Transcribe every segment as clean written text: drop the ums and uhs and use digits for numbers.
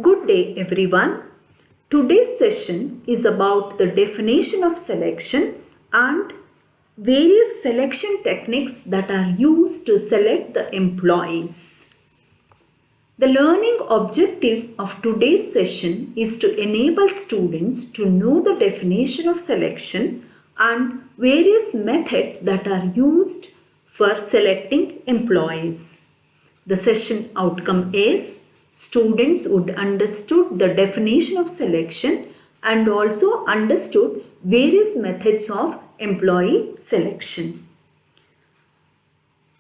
Good day everyone. Today's session is about the definition of selection and various selection techniques that are used to select the employees. The learning objective of today's session is to enable students to know the definition of selection and various methods that are used for selecting employees. The session outcome is students would understood the definition of selection and also understood various methods of employee selection.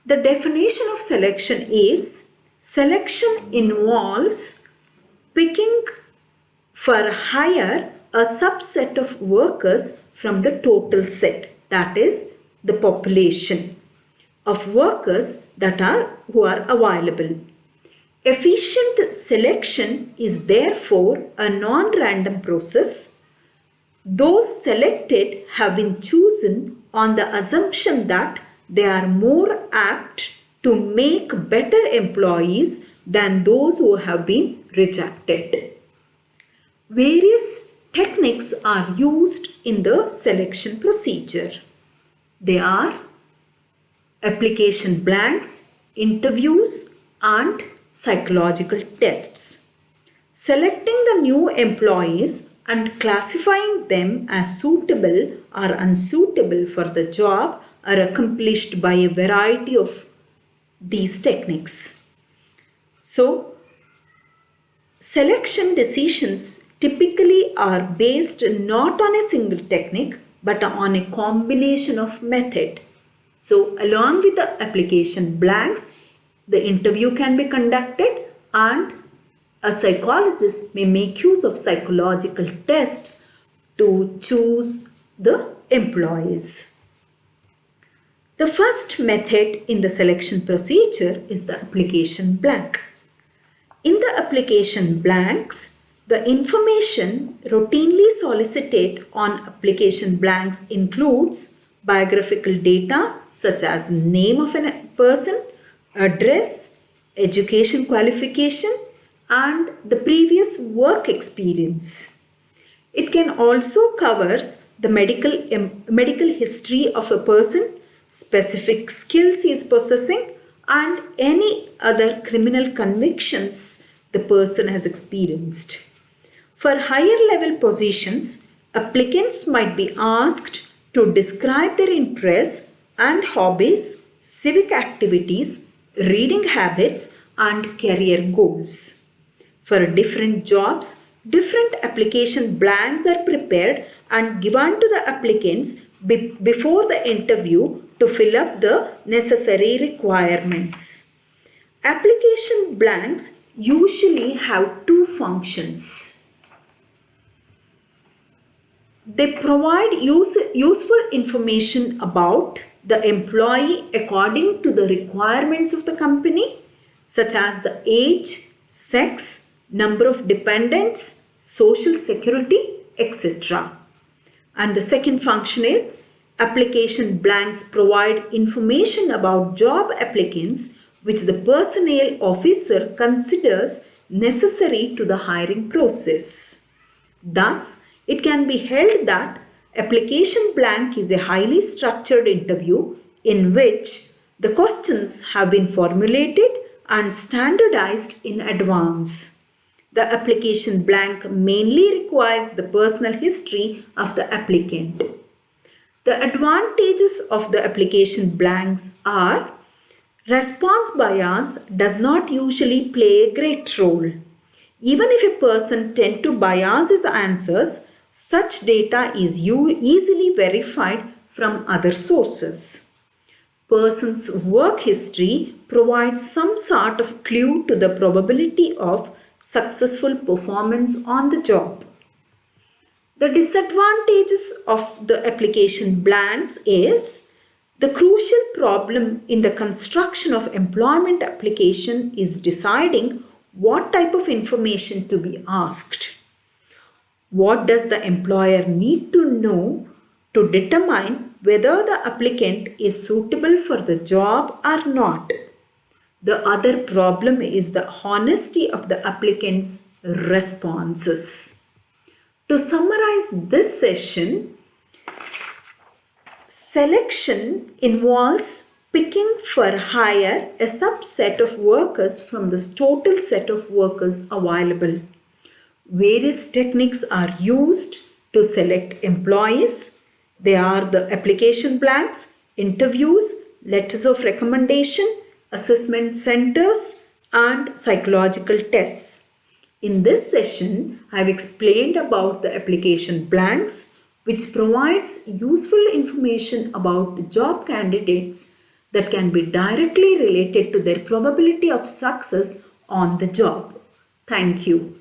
The definition of selection is selection involves picking for hire a subset of workers from the total set, that is the population of workers who are available. Efficient selection is therefore a non-random process. Those selected have been chosen on the assumption that they are more apt to make better employees than those who have been rejected. Various techniques are used in the selection procedure. They are application blanks, interviews, and psychological tests. Selecting the new employees and classifying them as suitable or unsuitable for the job are accomplished by a variety of these techniques. So, selection decisions typically are based not on a single technique but on a combination of method. So, along with the application blanks, the interview can be conducted and a psychologist may make use of psychological tests to choose the employees. The first method in the selection procedure is the application blank. In the application blanks, the information routinely solicited on application blanks includes biographical data such as name of a person, address, education qualification, and the previous work experience. It can also cover the medical history of a person, specific skills he is possessing, and any other criminal convictions the person has experienced. For higher level positions, applicants might be asked to describe their interests and hobbies, civic activities, reading habits, and career goals. For different jobs, different application blanks are prepared and given to the applicants before the interview to fill up the necessary requirements. Application blanks usually have two functions. They provide useful information about the employee according to the requirements of the company, such as the age, sex, number of dependents, social security, etc. And the second function is application blanks provide information about job applicants which the personnel officer considers necessary to the hiring process. Thus, it can be held that application blank is a highly structured interview in which the questions have been formulated and standardized in advance. The application blank mainly requires the personal history of the applicant. The advantages of the application blanks are response bias does not usually play a great role. Even if a person tends to bias his answers, such data is easily verified from other sources. Person's work history provides some sort of clue to the probability of successful performance on the job. The disadvantages of the application blanks is the crucial problem in the construction of employment application is deciding what type of information to be asked. What does the employer need to know to determine whether the applicant is suitable for the job or not? The other problem is the honesty of the applicant's responses. To summarize this session, selection involves picking for hire a subset of workers from the total set of workers available. Various techniques are used to select employees. They are the application blanks, interviews, letters of recommendation, assessment centers, and psychological tests. In this session, I have explained about the application blanks, which provides useful information about the job candidates that can be directly related to their probability of success on the job. Thank you.